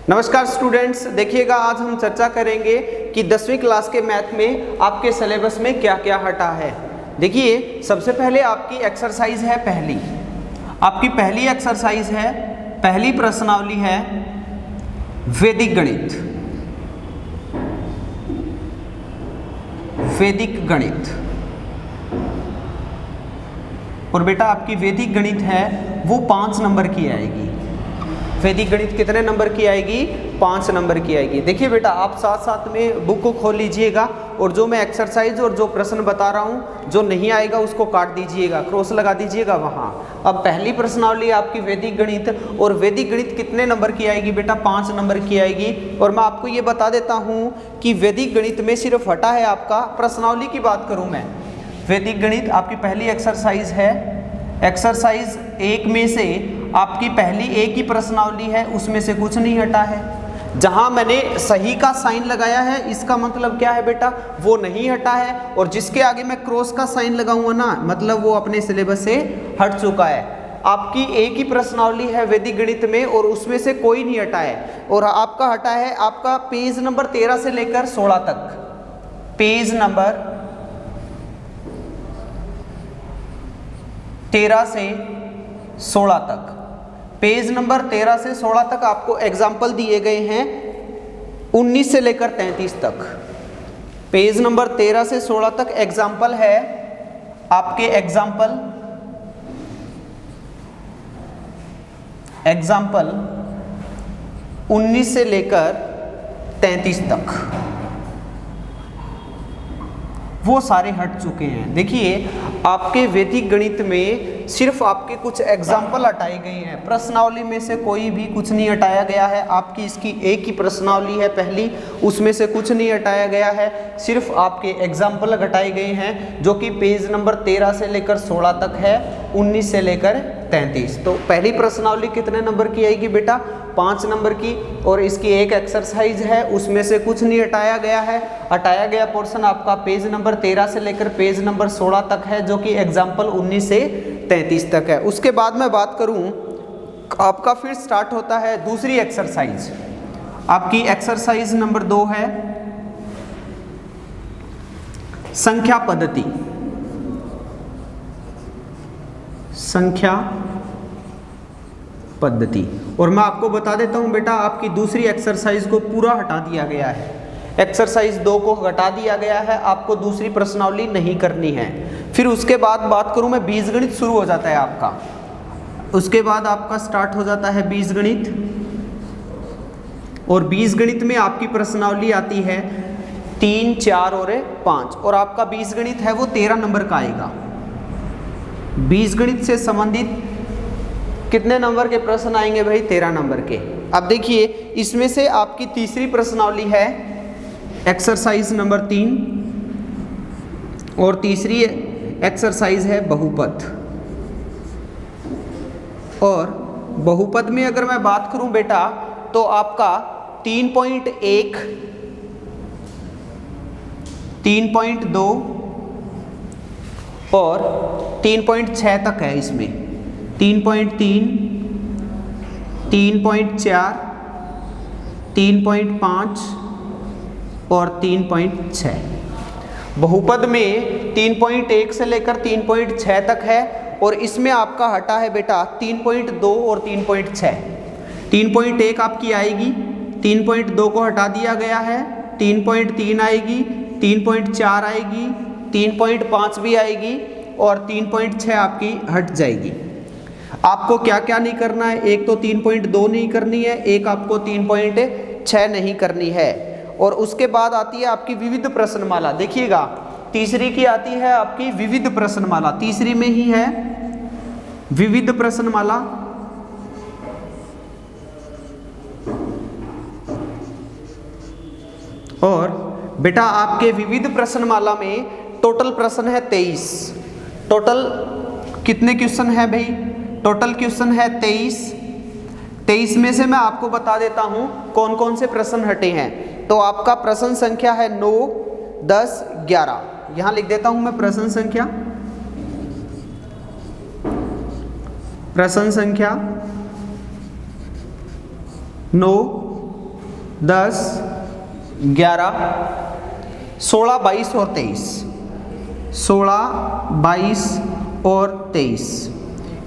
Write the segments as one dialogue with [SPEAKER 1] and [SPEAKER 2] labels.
[SPEAKER 1] नमस्कार स्टूडेंट्स, देखिएगा आज हम चर्चा करेंगे कि 10वीं क्लास के मैथ में आपके सिलेबस में क्या क्या हटा है। देखिए, सबसे पहले आपकी एक्सरसाइज है पहली। आपकी पहली एक्सरसाइज है, पहली प्रश्नावली है वैदिक गणित। वैदिक गणित और बेटा आपकी वैदिक गणित है वो 5 नंबर की आएगी। वैदिक गणित कितने नंबर की आएगी? 5 नंबर की आएगी। देखिए बेटा, आप साथ साथ में बुक को खोल लीजिएगा और जो मैं एक्सरसाइज और जो प्रश्न बता रहा हूँ, जो नहीं आएगा उसको काट दीजिएगा, क्रॉस लगा दीजिएगा वहाँ। अब पहली प्रश्नावली आपकी वैदिक गणित, और वैदिक गणित कितने नंबर की आएगी बेटा? 5 नंबर की आएगी। और मैं आपको ये बता देता हूँ कि वैदिक गणित में सिर्फ हटा है आपका, प्रश्नावली की बात करूँ मैं, वैदिक गणित आपकी पहली एक्सरसाइज है। एक्सरसाइज 1 में से आपकी पहली एक ही प्रश्नावली है, उसमें से कुछ नहीं हटा है। जहां मैंने सही का साइन लगाया है इसका मतलब क्या है बेटा? वो नहीं हटा है। और जिसके आगे मैं क्रॉस का साइन लगाऊंगा ना, मतलब वो अपने सिलेबस से हट चुका है। आपकी एक ही प्रश्नावली है वैदिक गणित में और उसमें से कोई नहीं हटा है। और आपका हटा है आपका पेज नंबर 13 से लेकर 16 तक। पेज नंबर 13 से 16 तक, पेज नंबर 13 से 16 तक आपको एग्जाम्पल दिए गए हैं 19 से लेकर 33 तक। पेज नंबर 13 से 16 तक एग्जाम्पल है आपके। एग्जाम्पल 19 से लेकर 33 तक वो सारे हट चुके हैं। देखिए, आपके वैदिक गणित में सिर्फ आपके कुछ एग्जाम्पल हटाए गए हैं, प्रश्नावली में से कोई भी कुछ नहीं हटाया गया है। आपकी इसकी एक ही प्रश्नावली है पहली, उसमें से कुछ नहीं हटाया गया है, सिर्फ आपके एग्जाम्पल हटाए गए हैं, जो कि पेज नंबर 13 से लेकर 16 तक है, 19 से लेकर 33। तो पहली प्रश्नावली कितने नंबर की आएगी बेटा? 5 नंबर की। और इसकी एक एक्सरसाइज है, उसमें से कुछ नहीं हटाया गया है। हटाया गया पोर्शन आपका पेज नंबर 13 से लेकर पेज नंबर 16 तक है, जो कि एग्जाम्पल 19 से 33 तक है। उसके बाद मैं बात करूं, आपका फिर स्टार्ट होता है दूसरी एक्सरसाइज। आपकी एक्सरसाइज नंबर 2 है संख्या पद्धति। संख्या पद्धति। और मैं आपको बता देता हूं बेटा, आपकी दूसरी एक्सरसाइज को पूरा हटा दिया गया है। एक्सरसाइज 2 को हटा दिया गया है, आपको दूसरी प्रश्नावली नहीं करनी है। फिर उसके बाद बात करूं मैं, बीजगणित शुरू हो जाता है आपका। उसके बाद आपका स्टार्ट हो जाता है बीजगणित, और बीजगणित में आपकी प्रश्नावली आती है 3, 4 और 5। और आपका बीजगणित है वो 13 नंबर का आएगा। बीजगणित से संबंधित कितने नंबर के प्रश्न आएंगे भाई? 13 नंबर के। अब देखिए, इसमें से आपकी तीसरी प्रश्नावली है एक्सरसाइज नंबर 3, और तीसरी एक्सरसाइज है बहुपद। और बहुपद में अगर मैं बात करूं बेटा, तो आपका 3.1, 3.2 और 3.6 तक है। इसमें 3.3, 3.4, 3.5 और 3.6। बहुपद में 3.1 से लेकर 3.6 तक है, और इसमें आपका हटा है बेटा 3.2 और 3.6। 3.1 आपकी आएगी, 3.2 को हटा दिया गया है, 3.3 आएगी, 3.4 आएगी, 3.5 भी आएगी, और 3.6 आपकी हट जाएगी। आपको क्या क्या नहीं करना है? एक तो 3.2 नहीं करनी है, एक आपको 3.6 नहीं करनी है। और उसके बाद आती है आपकी विविध प्रश्नमाला। देखिएगा, तीसरी की आती है आपकी विविध प्रश्नमाला। तीसरी में ही है विविध प्रश्नमाला। और बेटा आपके विविध प्रश्नमाला में टोटल प्रश्न है 23। टोटल कितने क्वेश्चन है भाई? टोटल क्वेश्चन है 23। 23 में से मैं आपको बता देता हूं कौन कौन से प्रश्न हटे हैं। तो आपका प्रश्न संख्या है 9, 10, 11। यहां लिख देता हूं मैं प्रश्न संख्या। प्रश्न संख्या 9, 10, 11, 16, 22 और 23, 16, 22 और 23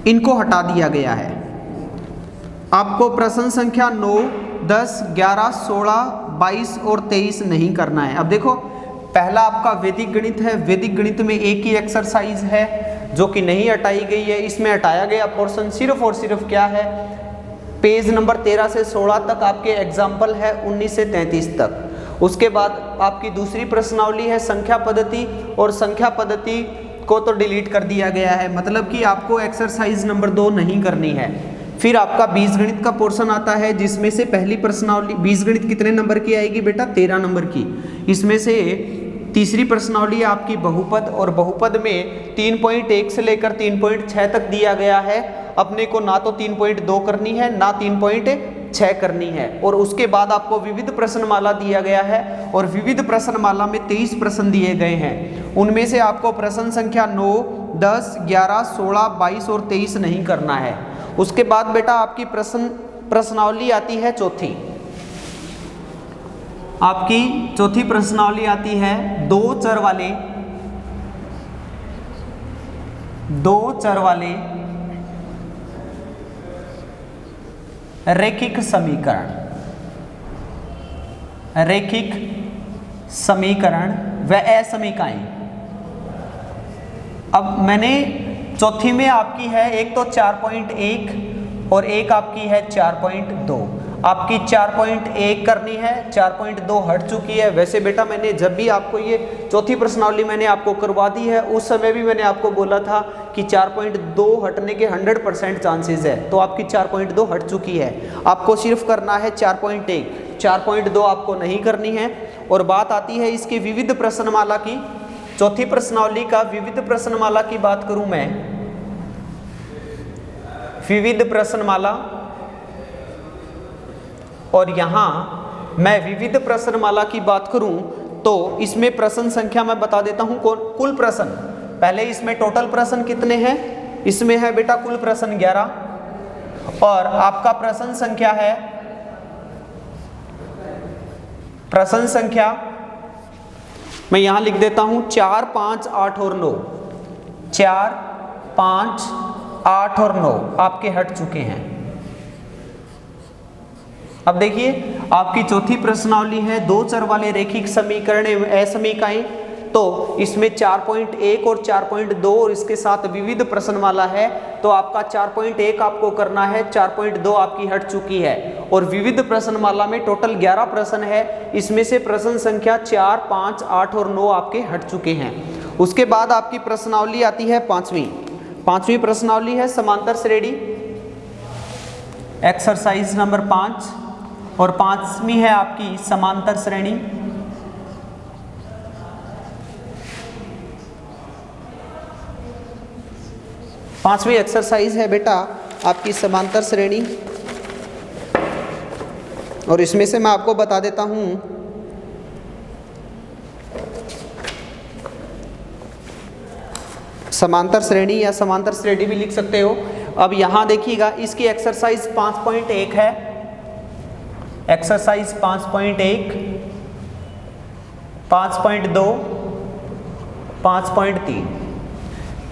[SPEAKER 1] इनको हटा दिया गया है। आपको प्रश्न संख्या 9, 10, 11, 16, 22 और 23 नहीं करना है। अब देखो, पहला आपका वैदिक गणित है। वैदिक गणित में एक ही एक्सरसाइज है जो कि नहीं हटाई गई है। इसमें हटाया गया पोर्शन सिर्फ और सिर्फ क्या है, पेज नंबर 13 से 16 तक आपके एग्जाम्पल है, 19 से 33 तक। उसके बाद आपकी दूसरी प्रश्नावली है संख्या पद्धति, और संख्या पद्धति को तो डिलीट कर दिया गया है, मतलब कि आपको एक्सरसाइज नंबर 2 नहीं करनी है। फिर आपका बीजगणित का पोर्शन आता है, जिसमें से पहली प्रश्नावली, बीजगणित कितने नंबर की आएगी बेटा, 13 नंबर की। इसमें से तीसरी प्रश्नावली आपकी बहुपद, और बहुपद में 3.1 से लेकर 3.6 तक दिया गया है। अपने को ना तो 3.2 करनी है ना 3.6 करनी है। और उसके बाद आपको विविध प्रश्नमाला दिया गया है, और विविध प्रश्नमाला में 23 प्रश्न दिए गए हैं। उनमें से आपको प्रश्न संख्या 9, 10, 11, 16, 22 और 23 नहीं करना है। उसके बाद बेटा आपकी प्रश्नावली आती है चौथी। आपकी चौथी प्रश्नावली आती है दो चर वाले रैखिक समीकरण व असमीकाएं। अब मैंने चौथी में आपकी है एक तो 4.1 और एक आपकी है 4.2। आपकी 4.1 करनी है, 4.2 हट चुकी है। वैसे बेटा मैंने जब भी आपको ये चौथी प्रश्नावली मैंने आपको करवा दी है, उस समय भी मैंने आपको बोला था कि 4.2 हटने के 100% चांसेस है, तो आपकी 4.2 हट चुकी है। आपको सिर्फ करना है 4.1, 4.2 आपको नहीं करनी है। और बात आती है इसकी विविध प्रश्नमाला की। चौथी प्रश्नावली का विविध प्रश्नमाला की बात करूं मैं, विविध प्रश्नमाला, और यहां मैं विविध प्रश्नमाला की बात करूं तो इसमें प्रश्न संख्या मैं बता देता हूं। कुल प्रश्न, पहले इसमें टोटल प्रश्न कितने हैं, इसमें है बेटा कुल प्रश्न 11, और आपका प्रश्न संख्या है, प्रश्न संख्या मैं यहां लिख देता हूं 4, 5, 8 और 9। 4, 5, 8 और 9 आपके हट चुके हैं। अब देखिए आपकी चौथी प्रश्नावली है दो चर वाले रैखिक समीकरण एवं असमीकाएं, तो इसमें 4.1 और 4.2 और इसके साथ विविध प्रश्नमाला है, तो आपका 4.1 आपको करना है, 4.2 आपकी हट चुकी है। और विविध प्रश्नमाला में टोटल 11 प्रश्न है, इसमें से प्रश्न संख्या 4, 5, 8 और 9 आपके हट चुके हैं। उसके बाद आपकी प्रश्नावली आती है पांचवी प्रश्नावली है समांतर श्रेणी, एक्सरसाइज नंबर 5, और 5वीं है आपकी समांतर श्रेणी। पांचवी एक्सरसाइज है बेटा आपकी समांतर श्रेणी, और इसमें से मैं आपको बता देता हूं समांतर श्रेणी या समांतर श्रेणी भी लिख सकते हो। अब यहां देखिएगा इसकी एक्सरसाइज 5.1 है, एक्सरसाइज 5.1, 5.2, 5.3।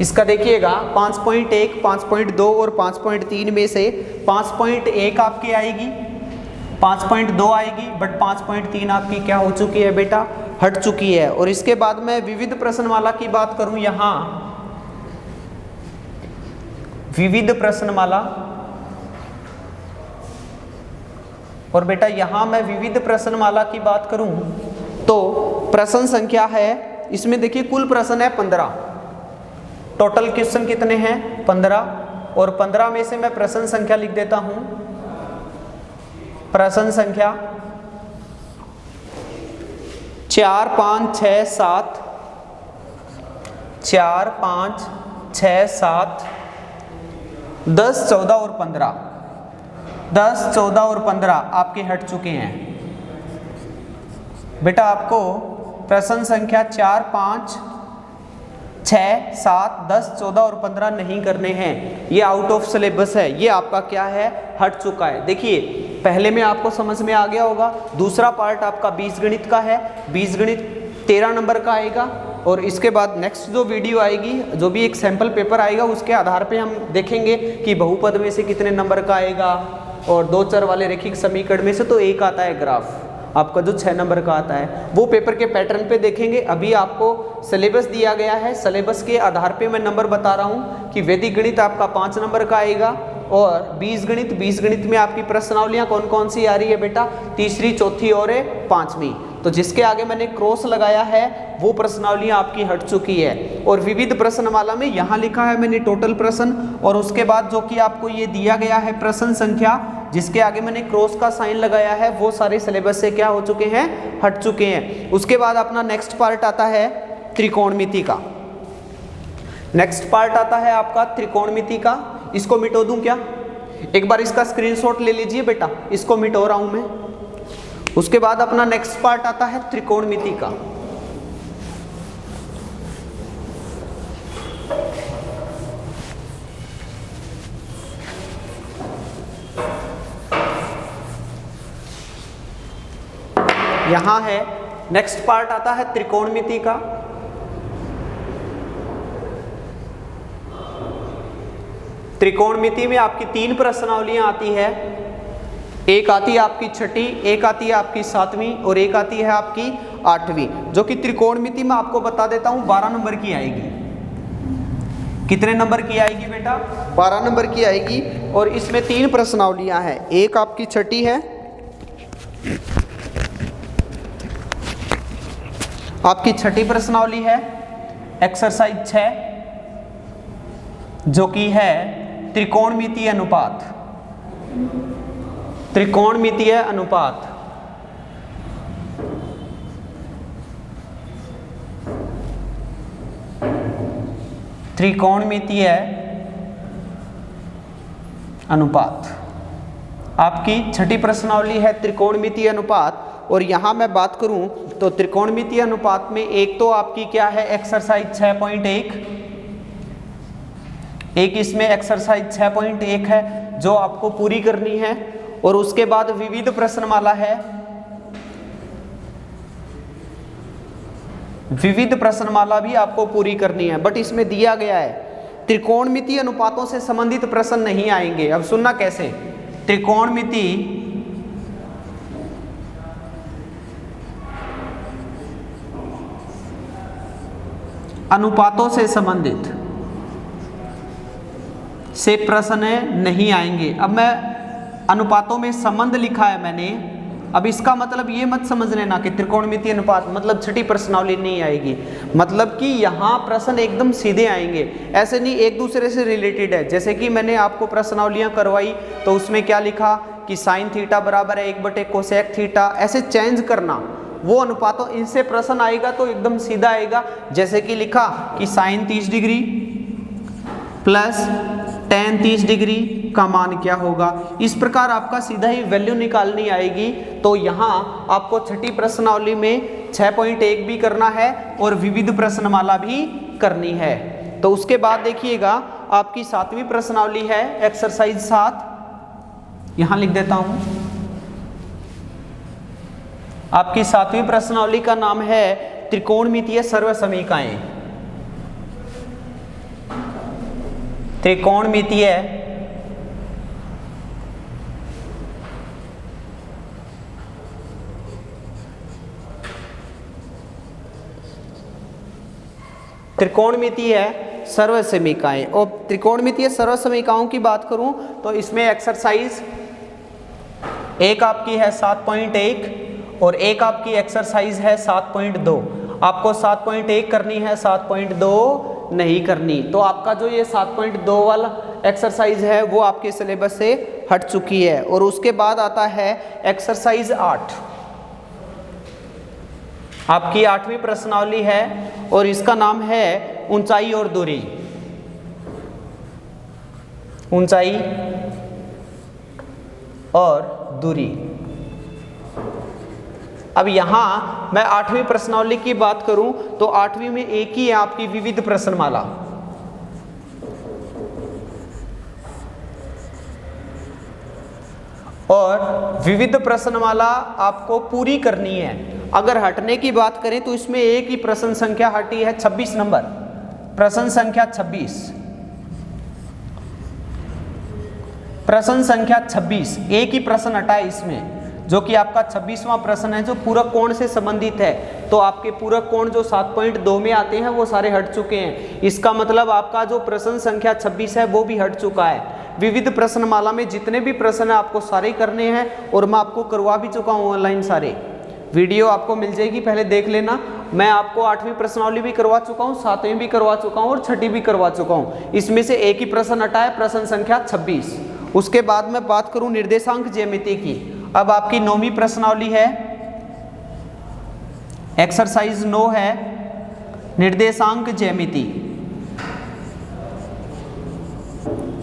[SPEAKER 1] इसका देखिएगा 5.1, 5.2 और 5.3 में से 5.1 आपकी आएगी, 5.2 आएगी, बट 5.3 आपकी क्या हो चुकी है बेटा, हट चुकी है। और इसके बाद मैं विविध प्रश्नमाला की बात करूं, यहां विविध प्रश्नमाला, और बेटा यहां मैं विविध प्रश्नमाला की बात करूं तो प्रश्न संख्या है, इसमें देखिए कुल प्रश्न है 15, टोटल क्वेश्चन कितने हैं 15, और 15 में से मैं प्रश्न संख्या लिख देता हूं, प्रश्न संख्या 4, 5, 6, 7, 4, 5, 6, 7, 10, 14 और 15, 10, 14 और 15 आपके हट चुके हैं। बेटा आपको प्रश्न संख्या 4, 5, 6, 7, 10, 14 और 15 नहीं करने हैं, ये आउट ऑफ सिलेबस है, ये आपका क्या है, हट चुका है। देखिए पहले में आपको समझ में आ गया होगा। दूसरा पार्ट आपका बीजगणित का है, बीजगणित 13 नंबर का आएगा और इसके बाद नेक्स्ट जो वीडियो आएगी, जो भी एक सैंपल पेपर आएगा, उसके आधार पे हम देखेंगे कि बहुपद में से कितने नंबर का आएगा और दो चर वाले रैखिक समीकरण में से तो एक आता है ग्राफ आपका जो 6 नंबर का आता है, वो पेपर के पैटर्न पे देखेंगे। अभी आपको सिलेबस दिया गया है, सिलेबस के आधार पे मैं नंबर बता रहा हूँ कि वैदिक गणित आपका 5 नंबर का आएगा और बीजगणित में आपकी प्रश्नावलियाँ कौन कौन सी आ रही है बेटा, तीसरी, चौथी और 5वीं। तो जिसके आगे मैंने क्रॉस लगाया है वो प्रश्नावलियाँ आपकी हट चुकी है। और विविध प्रश्नमाला में यहाँ लिखा है मैंने टोटल प्रश्न, और उसके बाद जो कि आपको ये दिया गया है प्रश्न संख्या, जिसके आगे मैंने क्रॉस का साइन लगाया है, वो सारे सिलेबस से क्या हो चुके हैं, हट चुके हैं। उसके बाद अपना नेक्स्ट पार्ट आता है त्रिकोणमिति का। नेक्स्ट पार्ट आता है आपका त्रिकोणमिति का। इसको मिटो दूं क्या, एक बार इसका स्क्रीनशॉट ले लीजिए बेटा, इसको मिटो रहा हूं मैं। उसके बाद अपना नेक्स्ट पार्ट आता है त्रिकोणमिति का। यहां है नेक्स्ट पार्ट आता है त्रिकोणमिति का। त्रिकोणमिति में आपकी 3 प्रश्नावलियां आती है, एक आती है आपकी छठी, एक आती है आपकी 7वीं और एक आती है आपकी 8वीं, जो कि त्रिकोणमिति में आपको बता देता हूं 12 नंबर की आएगी। कितने नंबर की आएगी बेटा, 12 नंबर की आएगी। और इसमें 3 प्रश्नावलियां हैं, एक आपकी छठी है, आपकी छठी प्रश्नावली है एक्सरसाइज 6, जो कि है त्रिकोणमितीय अनुपात। त्रिकोणमितीय अनुपात, त्रिकोणमितीय अनुपात आपकी छठी प्रश्नावली है त्रिकोणमितीय अनुपात। और यहां मैं बात करूं तो त्रिकोणमितीय अनुपात में एक तो आपकी क्या है एक्सरसाइज 6.1, एक इसमें एक्सरसाइज 6.1 है जो आपको पूरी करनी है। और उसके बाद विविध प्रश्नमाला है, विविध प्रश्नमाला भी आपको पूरी करनी है। बट इसमें दिया गया है त्रिकोणमितीय अनुपातों से संबंधित प्रश्न नहीं आएंगे। अब सुनना कैसे, त्रिकोणमिति अनुपातों से संबंधित से प्रश्न नहीं आएंगे। अब मैं अनुपातों में संबंध लिखा है मैंने, अब इसका मतलब ये मत समझ लेना कि त्रिकोणमितीय अनुपात मतलब छठी प्रश्नावली नहीं आएगी, मतलब कि यहाँ प्रश्न एकदम सीधे आएंगे, ऐसे नहीं एक दूसरे से रिलेटेड है। जैसे कि मैंने आपको प्रश्नावलियाँ करवाई तो उसमें क्या लिखा कि साइन थीटा बराबर है 1/, कोसेक थीटा, ऐसे चेंज करना, वो अनुपातों इनसे प्रश्न आएगा तो एकदम सीधा आएगा। जैसे कि लिखा कि sine 30 degree plus tan 30 degree का मान क्या होगा, इस प्रकार आपका सीधा ही वैल्यू निकालनी आएगी। तो यहाँ आपको छठी प्रश्नावली में 6.1 भी करना है और विविध प्रश्नमाला भी करनी है। तो उसके बाद देखिएगा आपकी 7वीं प्रश्नावली है एक्सरसाइज 7, यहाँ लिख देता हूँ। आपकी 7वीं प्रश्नावली का नाम है त्रिकोणमितीय सर्वसमीकाएं। त्रिकोणमितीय त्रिकोणमितीय सर्वसमीकाएं। और त्रिकोणमितीय सर्वसमीकाओं की बात करूं तो इसमें एक्सरसाइज एक आपकी है 7.1 और एक आपकी एक्सरसाइज है 7.2। आपको 7.1 करनी है, 7.2 नहीं करनी। तो आपका जो ये 7.2 वाला एक्सरसाइज है वो आपके सिलेबस से हट चुकी है। और उसके बाद आता है एक्सरसाइज 8, आपकी 8वीं प्रश्नावली है और इसका नाम है ऊंचाई और दूरी। ऊंचाई और दूरी। अब यहाँ मैं 8वीं प्रश्नावली की बात करूं तो 8वीं में एक ही है आपकी विविध प्रश्नमाला। और विविध प्रश्नमाला आपको पूरी करनी है। अगर हटने की बात करें तो इसमें एक ही प्रश्न संख्या हटी है 26 नंबर, प्रश्न संख्या 26, प्रश्न संख्या 26, एक ही प्रश्न हटा है इसमें, जो कि आपका 26वां प्रश्न है, जो पूरक कोण से संबंधित है। तो आपके पूरक कोण जो 7.2 में आते हैं वो सारे हट चुके हैं। इसका मतलब आपका जो प्रश्न संख्या 26 है वो भी हट चुका है। विविध प्रश्नमाला में जितने भी प्रश्न है आपको सारे करने हैं, और मैं आपको करवा भी चुका हूँ ऑनलाइन सारे। वीडियो आपको मिल जाएगी, पहले देख लेना। मैं आपको 8वीं प्रश्नावली भी करवा चुका हूँ, 7वीं भी करवा चुका हूँ, और 6ठी भी करवा चुका हूँ। इसमें से एक ही प्रश्न हटा है, प्रश्न संख्या 26। उसके बाद मैं बात करूँ निर्देशांक ज्यामिति की। अब आपकी 9वीं प्रश्नावली है, एक्सरसाइज 9 है, निर्देशांक ज्यामिति।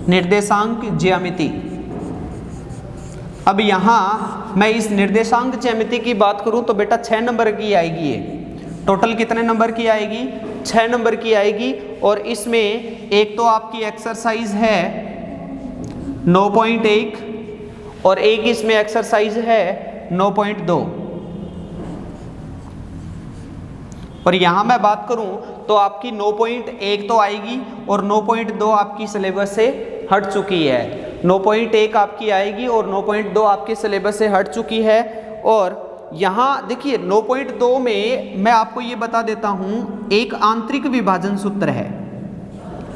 [SPEAKER 1] निर्देशांक ज्यामिति। अब यहां मैं इस निर्देशांक ज्यामिति की बात करूं तो बेटा 6 नंबर की आएगी। ये टोटल कितने नंबर की आएगी? 6 नंबर की आएगी। और इसमें एक तो आपकी एक्सरसाइज है 9.1 और एक इसमें एक्सरसाइज है 9.2। और यहां मैं बात करूं तो आपकी 9.1 तो आएगी और 9.2 आपकी सिलेबस से हट चुकी है। 9.1 आपकी आएगी और 9.2 आपके सिलेबस से हट चुकी है। और यहाँ देखिए 9.2 में मैं आपको ये बता देता हूँ, एक आंतरिक विभाजन सूत्र है,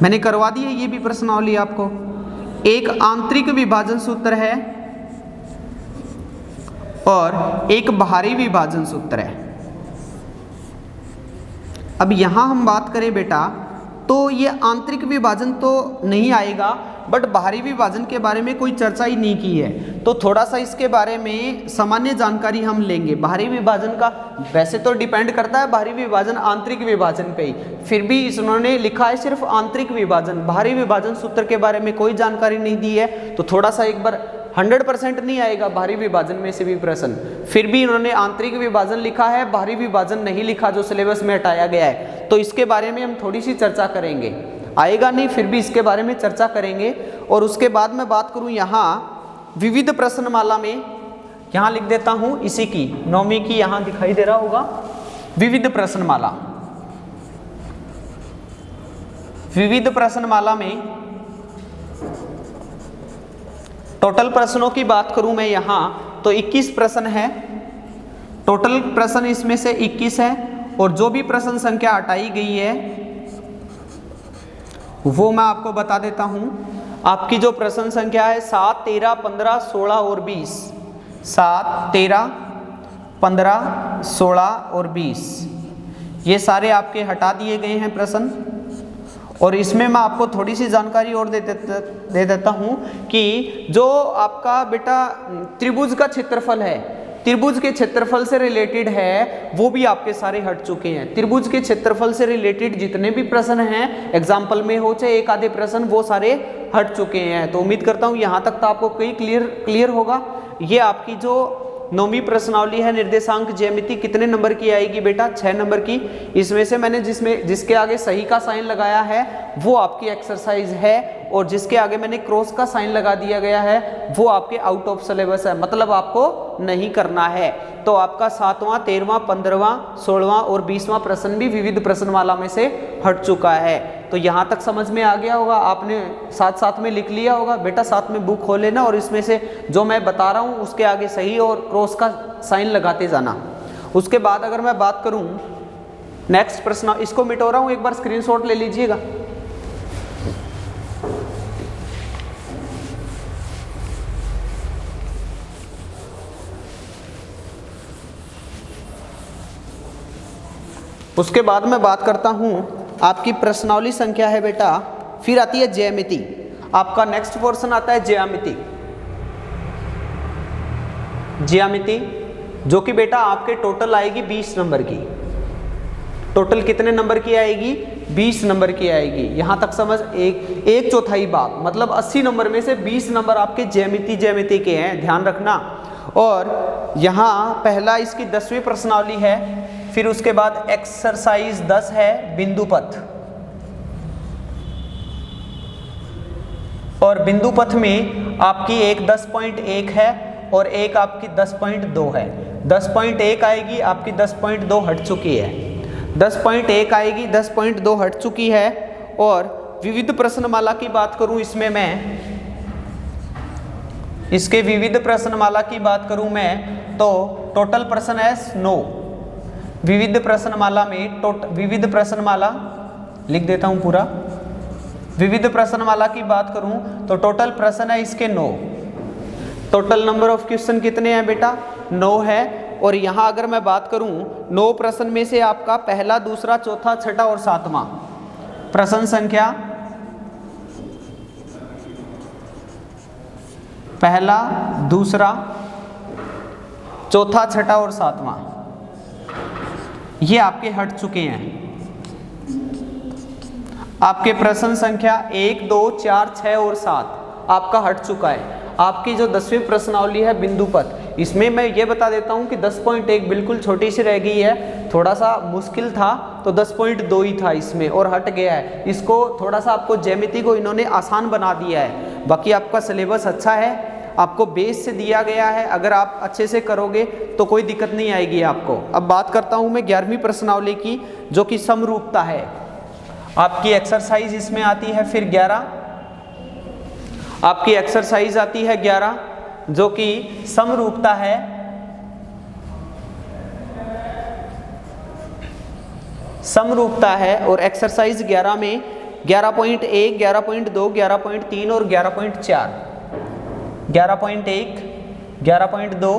[SPEAKER 1] मैंने करवा दी है ये भी प्रश्नावली आपको। एक आंतरिक विभाजन सूत्र है और एक बाहरी विभाजन सूत्र है। अब यहाँ हम बात करें बेटा तो ये आंतरिक विभाजन तो नहीं आएगा, बट बाहरी विभाजन के बारे में कोई चर्चा ही नहीं की है, तो थोड़ा सा इसके बारे में सामान्य जानकारी हम लेंगे। बाहरी विभाजन का वैसे तो डिपेंड करता है बाहरी विभाजन आंतरिक विभाजन पे ही, फिर भी इन्होंने लिखा है सिर्फ आंतरिक विभाजन, बाहरी विभाजन सूत्र के बारे में कोई जानकारी नहीं दी है। तो थोड़ा सा एक बार 100% नहीं आएगा बाहरी विभाजन में से भी प्रश्न, फिर भी इन्होंने आंतरिक विभाजन लिखा है, बाहरी विभाजन नहीं लिखा जो सिलेबस में हटाया गया है। तो इसके बारे में हम थोड़ी सी चर्चा करेंगे, आएगा नहीं फिर भी इसके बारे में चर्चा करेंगे। और उसके बाद मैं बात करूं यहाँ विविध प्रश्नमाला में, यहाँ लिख देता हूं इसी की 9वीं की, यहाँ दिखाई दे रहा होगा विविध प्रश्नमाला। विविध प्रश्नमाला में टोटल प्रश्नों की बात करूं मैं यहाँ तो 21 प्रश्न है, टोटल प्रश्न इसमें से 21 है। और जो भी प्रश्न संख्या हटाई गई है वो मैं आपको बता देता हूं। आपकी जो प्रश्न संख्या है 7, 13, 15, 16 और 20, 7, 13, 15, 16 और 20 ये सारे आपके हटा दिए गए हैं प्रश्न। और इसमें मैं आपको थोड़ी सी जानकारी और दे देता हूं कि जो आपका बेटा त्रिभुज का क्षेत्रफल है, त्रिभुज के क्षेत्रफल से रिलेटेड है, वो भी आपके सारे हट चुके हैं। त्रिभुज के क्षेत्रफल से रिलेटेड जितने भी प्रश्न हैं एग्जाम्पल में हो चाहे एक आधे प्रश्न, वो सारे हट चुके हैं। तो उम्मीद करता हूं यहां तक तो आपको कई क्लियर होगा। ये आपकी जो 9वीं प्रश्नावली है निर्देशांक ज्यामिति कितने नंबर की आएगी बेटा? 6 नंबर की। इसमें से मैंने जिसके आगे सही का साइन लगाया है वो आपकी एक्सरसाइज है, और जिसके आगे मैंने क्रॉस का साइन लगा दिया गया है वो आपके आउट ऑफ सिलेबस है, मतलब आपको नहीं करना है। तो आपका 7वां, 13वां, 15वां, 16वां और 20वां प्रश्न भी विविध प्रश्नमाला में से हट चुका है। तो यहाँ तक समझ में आ गया होगा, आपने साथ में लिख लिया होगा बेटा, साथ में बुक खोल लेना और इसमें से जो मैं बता रहा हूँ उसके आगे सही और क्रॉस का साइन लगाते जाना। उसके बाद अगर मैं बात करूँ नेक्स्ट प्रश्न, इसको मिटो रहा हूँ, एक बार स्क्रीनशॉट ले लीजिएगा। उसके बाद मैं बात करता हूं आपकी प्रश्नावली संख्या है बेटा, फिर आती है ज्यामिति। आपका नेक्स्ट पोर्शन आता है ज्यामिति। ज्यामिति जो कि बेटा आपके टोटल आएगी 20 नंबर की। टोटल कितने नंबर की आएगी? 20 नंबर की आएगी। यहां तक समझ, एक चौथाई भाग मतलब 80 नंबर में से 20 नंबर आपके ज्यामिति के हैं, ध्यान रखना। और यहाँ पहला इसकी 10वीं प्रश्नावली है, फिर उसके बाद एक्सरसाइज 10 है बिंदुपथ, और बिंदुपथ में आपकी एक 10.1 है और एक आपकी 10.2 है। 10.1 आएगी आपकी, 10.2 हट चुकी है, 10.1 आएगी, 10.2 हट चुकी है। और विविध प्रश्नमाला की बात करूं, इसमें मैं इसके विविध प्रश्नमाला की बात करूं मैं, तो टोटल प्रश्न है 9। विविध प्रश्नमाला में विविध प्रश्नमाला लिख देता हूं पूरा। विविध प्रश्नमाला की बात करूं तो टोटल प्रश्न है इसके 9। टोटल नंबर ऑफ क्वेश्चन कितने हैं बेटा? 9 है। और यहाँ अगर मैं बात करूं 9 प्रश्न में से आपका पहला, दूसरा, चौथा, छठा और 7वां प्रश्न संख्या, पहला, दूसरा, चौथा, छठा और 7वां ये आपके हट चुके हैं। आपके प्रश्न संख्या 1, 2, 4, 6 और 7 आपका हट चुका है। आपकी जो 10वीं प्रश्नावली है बिंदुपथ, इसमें मैं ये बता देता हूँ कि 10.1 बिल्कुल छोटी सी रह गई है, थोड़ा सा मुश्किल था तो 10.2 ही था इसमें और हट गया है। इसको थोड़ा सा आपको ज्यामिति को इन्होंने आसान बना दिया है। बाकी आपका सिलेबस अच्छा है, आपको बेस से दिया गया है, अगर आप अच्छे से करोगे तो कोई दिक्कत नहीं आएगी आपको। अब बात करता हूँ मैं 11वीं प्रश्नावली की, जो कि समरूपता है। आपकी एक्सरसाइज इसमें आती है फिर 11, आपकी एक्सरसाइज आती है 11 जो कि समरूपता है। समरूपता है और एक्सरसाइज 11 में 11.1, 11.2, 11.3 और 11.4, 11.1, 11.2,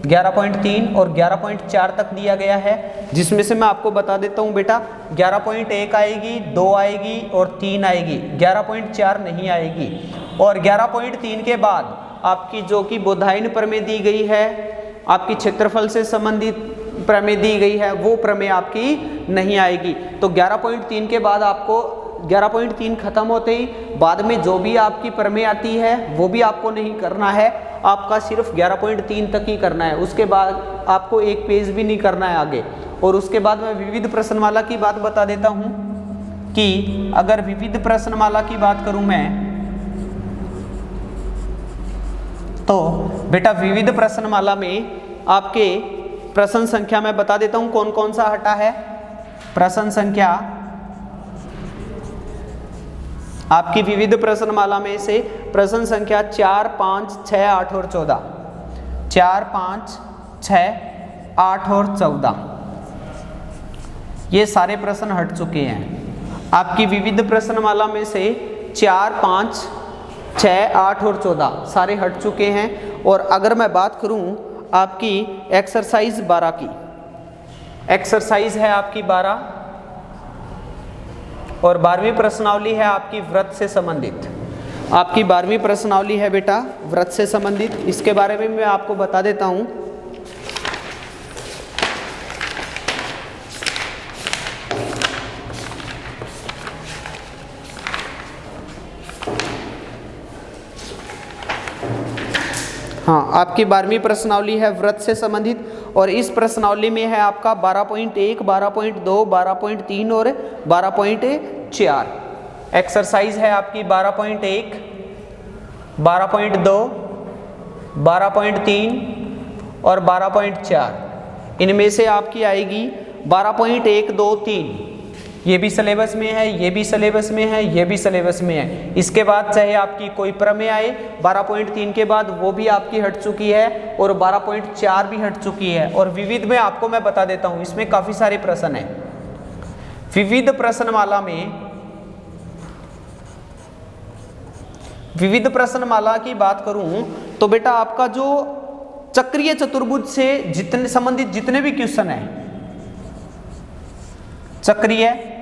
[SPEAKER 1] 11.3 और 11.4 तक दिया गया है, जिसमें से मैं आपको बता देता हूं बेटा 11.1 आएगी, 2 आएगी और 3 आएगी, 11.4 नहीं आएगी। और 11.3 के बाद आपकी जो कि बोधायन प्रमेय दी गई है, आपकी क्षेत्रफल से संबंधित प्रमेय दी गई है, वो प्रमेय आपकी नहीं आएगी। तो 11.3 के बाद आपको 11.3 खत्म होते ही बाद में जो भी आपकी प्रमेय आती है वो भी आपको नहीं करना है, आपका सिर्फ 11.3 तक ही करना है। उसके बाद आपको एक पेज भी नहीं करना है आगे। और उसके बाद मैं विविध प्रश्नमाला की बात बता देता हूं कि अगर विविध प्रश्नमाला की बात करूं मैं, तो बेटा विविध प्रश्नमाला में आपके प्रश्न संख्या मैं बता देता हूं कौन कौन सा हटा है। प्रश्न संख्या आपकी विविध प्रश्नमाला में से प्रश्न संख्या 4, 5, 6, 8 और 14, 4, 5, 6, 8 और 14 ये सारे प्रश्न हट चुके हैं। आपकी विविध प्रश्नमाला में से 4, 5, 6, 8 और 14 सारे हट चुके हैं। और अगर मैं बात करूं आपकी एक्सरसाइज 12 की, एक्सरसाइज है आपकी 12 और 12वीं प्रश्नावली है आपकी व्रत से संबंधित। आपकी 12वीं प्रश्नावली है बेटा व्रत से संबंधित, इसके बारे में मैं आपको बता देता हूं। हाँ, आपकी 12वीं प्रश्नावली है व्रत से संबंधित और इस प्रश्नावली में है आपका 12.1, 12.2, 12.3 और 12.4। एक्सरसाइज है आपकी 12.1, 12.2, 12.3 और 12.4। इनमें से आपकी आएगी 12.1, 2, 3, ये भी सिलेबस में है, ये भी सिलेबस में है, ये भी सिलेबस में है। इसके बाद चाहे आपकी कोई प्रमेय आए 12.3 के बाद वो भी आपकी हट चुकी है और 12.4 भी हट चुकी है। और विविध में आपको मैं बता देता हूं, इसमें काफी सारे प्रश्न हैं। विविध प्रश्नमाला में, विविध प्रश्नमाला की बात करूं तो बेटा आपका जो चक्रीय चतुर्भुज से जितने संबंधित जितने भी क्वेश्चन है, चक्रीय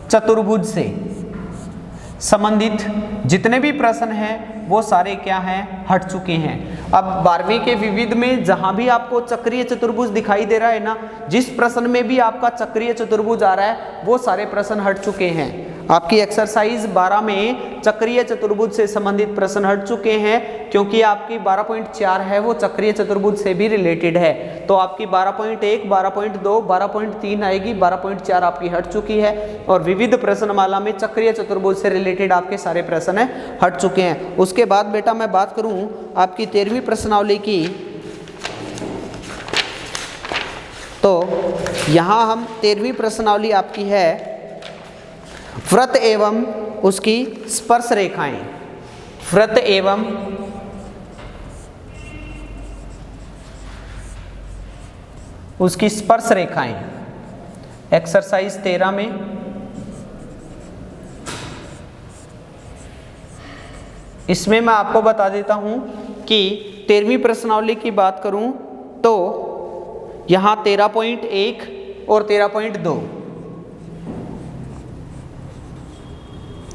[SPEAKER 1] चतुर्भुज से संबंधित जितने भी प्रश्न हैं वो सारे क्या हैं, हट चुके हैं। अब 12वीं के विविध में जहां भी आपको चक्रीय चतुर्भुज दिखाई दे रहा है ना, जिस प्रश्न में भी आपका चक्रीय चतुर्भुज आ रहा है वो सारे प्रश्न हट चुके हैं। आपकी एक्सरसाइज 12 में चक्रीय चतुर्भुज से संबंधित प्रश्न हट चुके हैं, क्योंकि आपकी 12.4 है वो चक्रीय चतुर्भुज से भी रिलेटेड है। तो आपकी 12.1, 12.2, 12.3 आएगी, 12.4 आपकी हट चुकी है। और विविध प्रश्नमाला में चक्रीय चतुर्भुज से रिलेटेड आपके सारे प्रश्न हट चुके हैं। उसके बाद बेटा मैं बात करूं आपकी 13वीं प्रश्नावली की, तो यहाँ हम 13वीं प्रश्नावली आपकी है व्रत एवं उसकी स्पर्श रेखाएं। व्रत एवं उसकी स्पर्श रेखाएं, एक्सरसाइज 13 में इसमें मैं आपको बता देता हूं कि 13वीं प्रश्नावली की बात करूं तो यहां 13.1 और 13.2,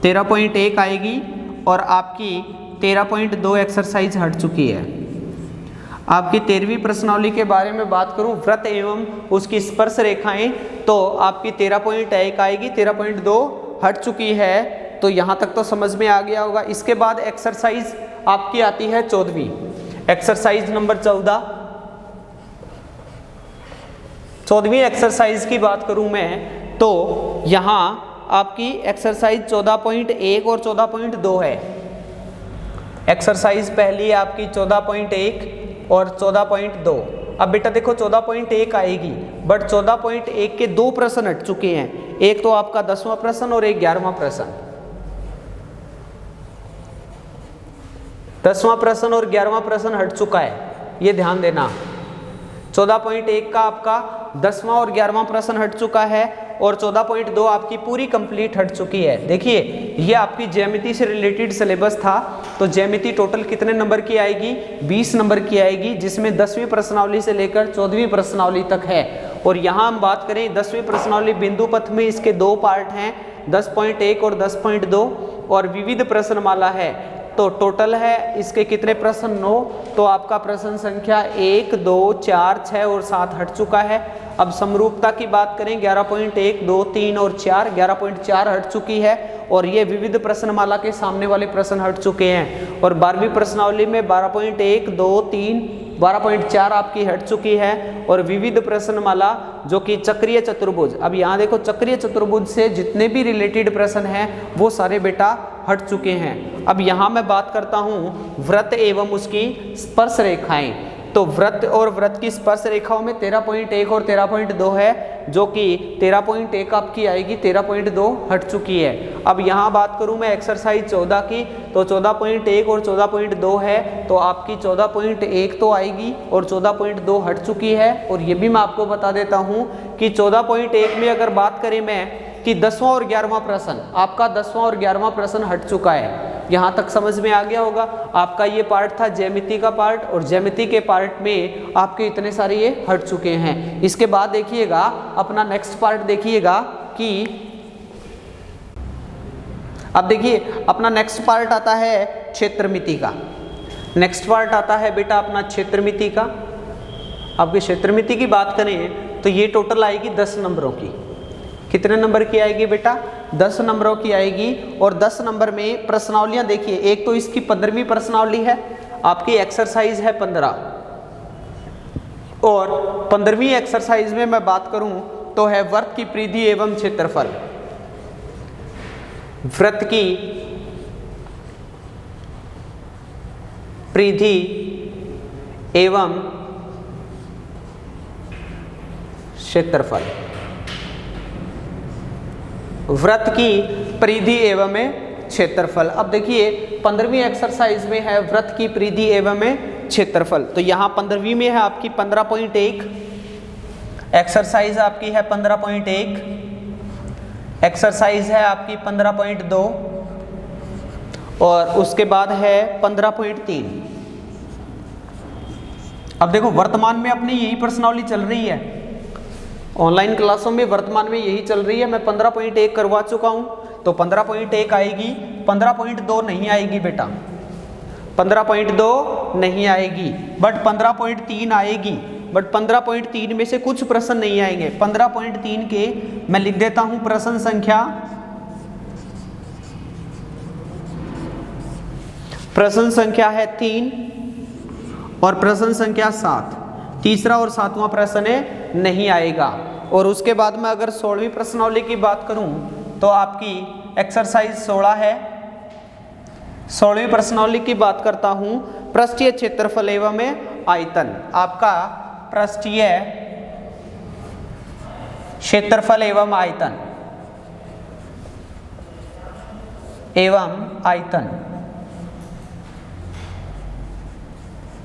[SPEAKER 1] 13.1 आएगी और आपकी 13.2 एक्सरसाइज हट चुकी है। आपकी 13वीं प्रश्नावली के बारे में बात करूं व्रत एवं उसकी स्पर्श रेखाएं, तो आपकी 13.1 आएगी, 13.2 हट चुकी है। तो यहां तक तो समझ में आ गया होगा। इसके बाद एक्सरसाइज आपकी आती है 14वीं, एक्सरसाइज नंबर 14वीं एक्सरसाइज की बात करूं मैं तो यहां आपकी एक्सरसाइज 14.1 और 14.2 है। एक्सरसाइज पहली आपकी 14.1 और 14.2। अब बेटा देखो 14.1 आएगी, बट 14.1 के 2 प्रश्न हट चुके हैं। एक तो आपका 10वां प्रश्न और एक 11वां प्रश्न। 10वां प्रश्न और 11वां प्रश्न हट चुका है, ये ध्यान देना। 14.1 का आपका 10वां और 11वां प्रश्न हट चुका है और 14.2 आपकी पूरी कंप्लीट हट चुकी है। देखिए ये आपकी ज्यामिति से रिलेटेड सिलेबस था, तो ज्यामिति टोटल कितने नंबर की आएगी? 20 नंबर की आएगी, जिसमें 10वीं प्रश्नावली से लेकर 14वीं प्रश्नावली तक है। और यहाँ हम बात करें 10वीं प्रश्नावली बिंदु पथ में, इसके 2 पार्ट हैं, 10.1 और 10.2, और विविध प्रश्नमाला है। तो टोटल है इसके कितने प्रश्न? 9। तो आपका प्रश्न संख्या 1, 2, 4, 6 और 7 हट चुका है। अब समरूपता की बात करें 11.1, 2, 3 और 4, 11.4 हट चुकी है और ये विविध प्रश्नमाला के सामने वाले प्रश्न हट चुके हैं। और 12वीं प्रश्नावली में 12.1, 2, 3, 12.4 आपकी हट चुकी है और विविध प्रश्नमाला जो कि चक्रीय चतुर्भुज। अब यहाँ देखो चक्रीय चतुर्भुज से जितने भी रिलेटेड प्रश्न हैं वो सारे बेटा हट चुके हैं। अब यहाँ मैं बात करता हूँ व्रत एवं उसकी स्पर्श रेखाएं। तो व्रत और व्रत की स्पर्श रेखाओं में 13.1 और 13.2 है, जो कि 13.1 आपकी आएगी, 13.2 हट चुकी है। अब यहाँ बात करूँ मैं एक्सरसाइज 14 की, तो 14.1 और 14.2 है, तो आपकी 14.1 तो आएगी और 14.2 हट चुकी है। और ये भी मैं आपको बता देता हूँ कि 14.1 में अगर बात करें मैं कि 10वां और 11वां प्रश्न, आपका 10वां और 11वां प्रश्न हट चुका है। यहाँ तक समझ में आ गया होगा। आपका ये पार्ट था ज्यामिति का पार्ट, और ज्यामिति के पार्ट में आपके इतने सारे ये हट चुके हैं। इसके बाद देखिएगा अपना नेक्स्ट पार्ट देखिएगा कि अब देखिए अपना नेक्स्ट पार्ट आता है क्षेत्रमिति का। नेक्स्ट पार्ट आता है बेटा अपना क्षेत्रमिति का। आपकी क्षेत्रमिति की बात करें तो ये टोटल आएगी 10 नंबरों की। कितने नंबर की आएगी बेटा? 10 नंबरों की आएगी। और 10 नंबर में प्रश्नावलियां देखिए, एक तो इसकी 15वीं प्रश्नावली है, आपकी एक्सरसाइज है 15। और 15वीं एक्सरसाइज में मैं बात करूं तो है वृत्त की परिधि एवं क्षेत्रफल। वृत्त की परिधि एवं क्षेत्रफल। वृत्त की परिधि एवं क्षेत्रफल। अब देखिए 15वीं एक्सरसाइज में है वृत्त की परिधि एवं क्षेत्रफल। तो यहाँ 15वीं में है आपकी 15.1, एक्सरसाइज आपकी है 15.1, एक्सरसाइज है आपकी 15.2 और उसके बाद है 15.3। अब देखो वर्तमान में अपनी यही प्रश्नावली चल रही है, ऑनलाइन क्लासों में वर्तमान में यही चल रही है। मैं 15.1 करवा चुका हूं, तो 15.1 आएगी, 15.2 नहीं आएगी बेटा, 15.2 नहीं आएगी, बट 15.3 आएगी। बट 15.3 में से कुछ प्रश्न नहीं आएंगे। 15.3 के मैं लिख देता हूं प्रश्न संख्या प्रश्न संख्या है 3 और प्रश्न संख्या 7। तीसरा और 7वां प्रश्न है नहीं आएगा। और उसके बाद में अगर 16वीं प्रश्नावली की बात करूं तो आपकी एक्सरसाइज 16 है। 16वीं प्रश्नावली की बात करता हूं, पृष्ठीय क्षेत्रफल एवं आयतन। आपका पृष्ठीय क्षेत्रफल एवं आयतन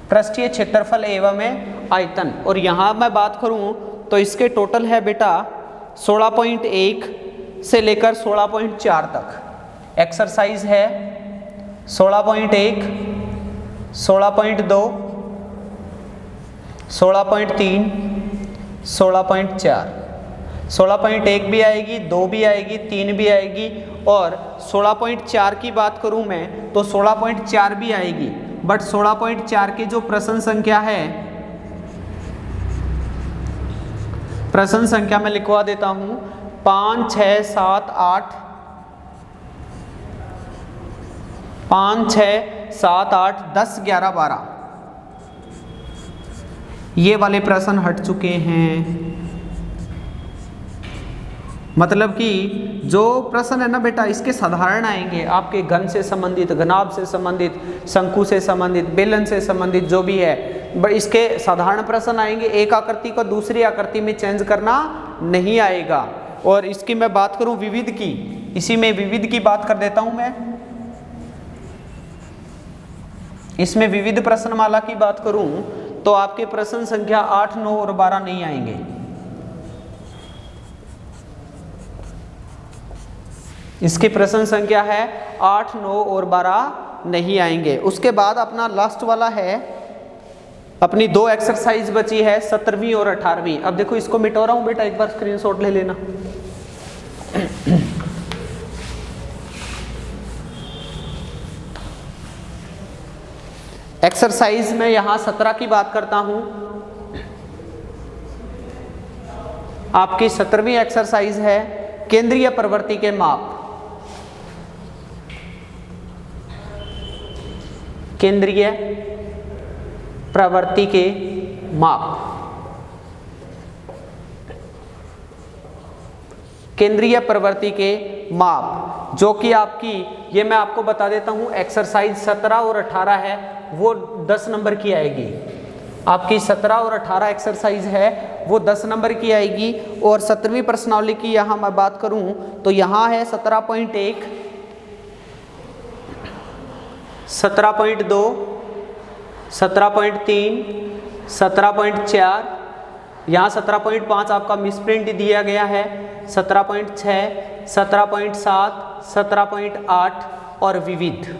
[SPEAKER 1] पृष्ठीय क्षेत्रफल एवं आयतन। और यहाँ मैं बात करूँ तो इसके टोटल है बेटा 16.1 से लेकर 16.4 तक। एक्सरसाइज है 16.1, 16.2, 16.3, 16.4। 16.1 भी आएगी, 2 भी आएगी, 3 भी आएगी। और 16.4 की बात करूं मैं तो 16.4 भी आएगी। बट 16.4 की जो प्रश्न संख्या है, प्रश्न संख्या मैं लिखवा देता हूं 5, 6, 7, 8, 5, 6, 7, 8, 10, 11, 12 ये वाले प्रश्न हट चुके हैं। मतलब कि जो प्रश्न है ना बेटा, इसके साधारण आएंगे, आपके घन से संबंधित, घनाभ से संबंधित, शंकु से संबंधित, बेलन से संबंधित जो भी है, इसके साधारण प्रश्न आएंगे। एक आकृति को दूसरी आकृति में चेंज करना नहीं आएगा। और इसकी मैं बात करूं विविध की, इसी में विविध की बात कर देता हूं मैं। इसमें विविध प्रश्नमाला की बात करूं तो आपके प्रश्न संख्या 8, 9 और 12 नहीं आएंगे। इसकी प्रश्न संख्या है 8, 9 और 12 नहीं आएंगे। उसके बाद अपना लास्ट वाला है, अपनी 2 एक्सरसाइज बची है 17वीं और 18वीं। अब देखो इसको मिटा रहा हूं बेटा, एक बार स्क्रीनशॉट ले लेना। एक्सरसाइज में यहां 17 की बात करता हूं। आपकी 17वीं एक्सरसाइज है केंद्रीय प्रवृत्ति के माप। केंद्रीय प्रवृत्ति के माप। केंद्रीय प्रवृत्ति के माप जो कि आपकी, ये मैं आपको बता देता हूं, एक्सरसाइज 17 और 18 है, वो 10 नंबर की आएगी। आपकी 17 और 18 एक्सरसाइज है वो 10 नंबर की आएगी। और 17वीं प्रश्नावली की यहाँ मैं बात करूँ तो यहाँ है 17.1, 17.2, 17.3, 17.4, यहाँ 17.5 आपका मिसप्रिंट दिया गया है, 17.6, 17.7, 17.8 और विविध।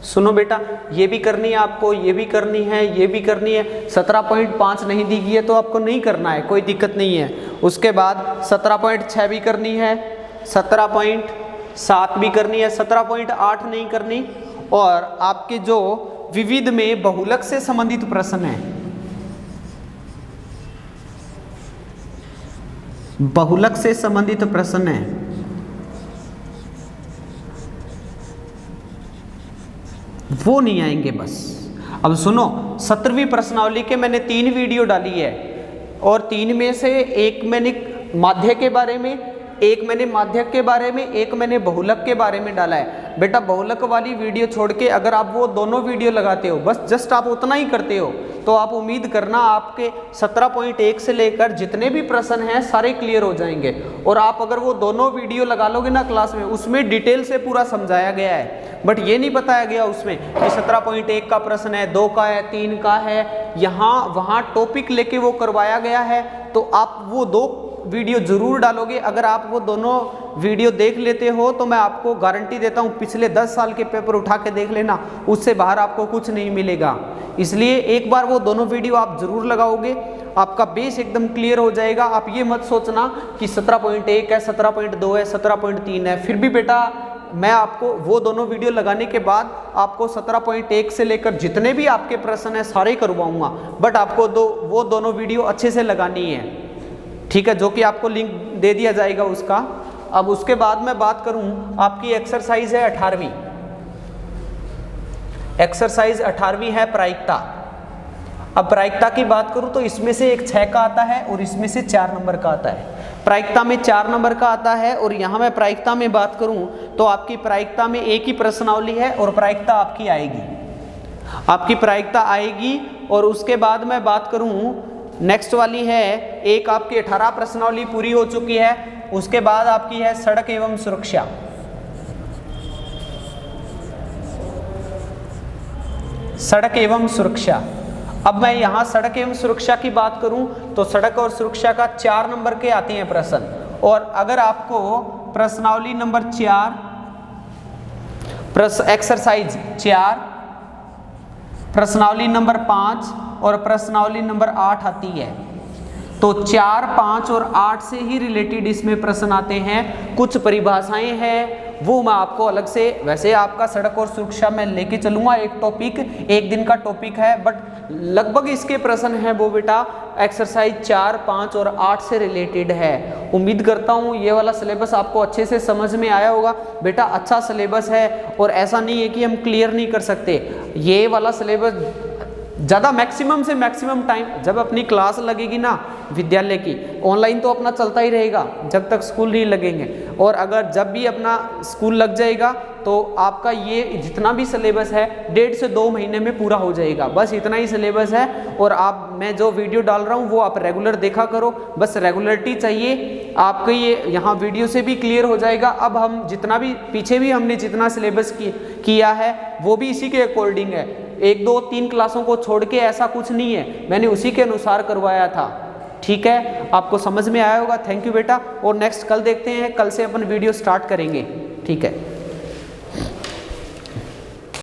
[SPEAKER 1] सुनो बेटा, ये भी करनी है आपको, ये भी करनी है, ये भी करनी है। 17.5 नहीं दी गई है तो आपको नहीं करना है, कोई दिक्कत नहीं है। उसके बाद 17.6 भी करनी है, 17.7 भी करनी है, 17.8 नहीं करनी। और आपके जो विविध में बहुलक से संबंधित प्रश्न है, बहुलक से संबंधित प्रश्न है, वो नहीं आएंगे बस। अब सुनो, 17वीं प्रश्नावली के मैंने 3 वीडियो डाली है और 3 में से एक मैंने माध्य के बारे में, एक मैंने माध्यक के बारे में, एक मैंने बहुलक के बारे में डाला है। बेटा बहुलक वाली वीडियो छोड़ के अगर आप वो दोनों वीडियो लगाते हो, बस जस्ट आप उतना ही करते हो, तो आप उम्मीद करना आपके 17.1 से लेकर जितने भी प्रश्न हैं सारे क्लियर हो जाएंगे। और आप अगर वो दोनों वीडियो लगा लोगे ना क्लास में, उसमें डिटेल से पूरा समझाया गया है। बट ये नहीं बताया गया उसमें कि 17.1 का प्रश्न है, 2 का है, 3 का है, यहाँ वहाँ टॉपिक लेके वो करवाया गया है। तो आप वो 2 वीडियो जरूर डालोगे। अगर आप वो दोनों वीडियो देख लेते हो तो मैं आपको गारंटी देता हूँ पिछले 10 साल के पेपर उठा के देख लेना, उससे बाहर आपको कुछ नहीं मिलेगा। इसलिए एक बार वो दोनों वीडियो आप जरूर लगाओगे, आपका बेस एकदम क्लियर हो जाएगा। आप ये मत सोचना कि 17.1 है, 17.2 है, 17.3 है। फिर भी बेटा मैं आपको वो दोनों वीडियो लगाने के बाद आपको 17.1 से लेकर जितने भी आपके प्रश्न हैं सारे करवाऊंगा। बट आपको वो दोनों वीडियो अच्छे से लगानी है, ठीक है, जो कि आपको लिंक दे दिया जाएगा उसका। अब उसके बाद मैं बात करूं, आपकी एक्सरसाइज है 18वीं। एक्सरसाइज 18वीं है प्रायिकता। अब प्रायिकता की बात करूं तो इसमें से एक 6 का आता है और इसमें से 4 नंबर का आता है। प्रायिकता में 4 नंबर का आता है और यहाँ मैं प्रायिकता में बात करूं तो आपकी प्रायिकता में एक ही प्रश्नावली है और प्रायिकता आपकी आएगी, आपकी प्रायिकता आएगी। और उसके बाद मैं बात करूं नेक्स्ट वाली है, एक आपकी 18 प्रश्नावली पूरी हो चुकी है। उसके बाद आपकी है सड़क एवं सुरक्षा। सड़क एवं सुरक्षा। अब मैं यहाँ सड़क एवं सुरक्षा की बात करूं तो सड़क और सुरक्षा का 4 नंबर के आते हैं प्रश्न। और अगर आपको प्रश्नावली नंबर 4 एक्सरसाइज 4, प्रश्नावली नंबर 5 और प्रश्नावली नंबर 8 आती है तो 4, 5 और 8 से ही रिलेटेड इसमें प्रश्न आते हैं। कुछ परिभाषाएं हैं वो मैं आपको अलग से, वैसे आपका सड़क और सुरक्षा में लेके चलूंगा, एक टॉपिक, एक दिन का टॉपिक है, बट लगभग इसके प्रश्न हैं वो बेटा एक्सरसाइज 4, 5 और 8 से रिलेटेड है। उम्मीद करता हूँ ये वाला सिलेबस आपको अच्छे से समझ में आया होगा। बेटा अच्छा सिलेबस है और ऐसा नहीं है कि हम क्लियर नहीं कर सकते। ये वाला सिलेबस ज़्यादा मैक्सिमम से मैक्सिमम टाइम जब अपनी क्लास लगेगी ना विद्यालय की, ऑनलाइन तो अपना चलता ही रहेगा जब तक स्कूल नहीं लगेंगे, और अगर जब भी अपना स्कूल लग जाएगा तो आपका ये जितना भी सिलेबस है 1.5 से 2 महीने में पूरा हो जाएगा। बस इतना ही सिलेबस है। और आप, मैं जो वीडियो डाल रहा हूँ वो आप रेगुलर देखा करो, बस रेगुलरिटी चाहिए आपको, ये यहाँ वीडियो से भी क्लियर हो जाएगा। अब हम जितना भी पीछे भी हमने जितना सिलेबस किया है वो भी इसी के अकॉर्डिंग है, 1, 2, 3 क्लासों को छोड़ के ऐसा कुछ नहीं है, मैंने उसी के अनुसार करवाया था। ठीक है, आपको समझ में आया होगा। थैंक यू बेटा। और नेक्स्ट कल देखते हैं, कल से अपन वीडियो स्टार्ट करेंगे। ठीक है।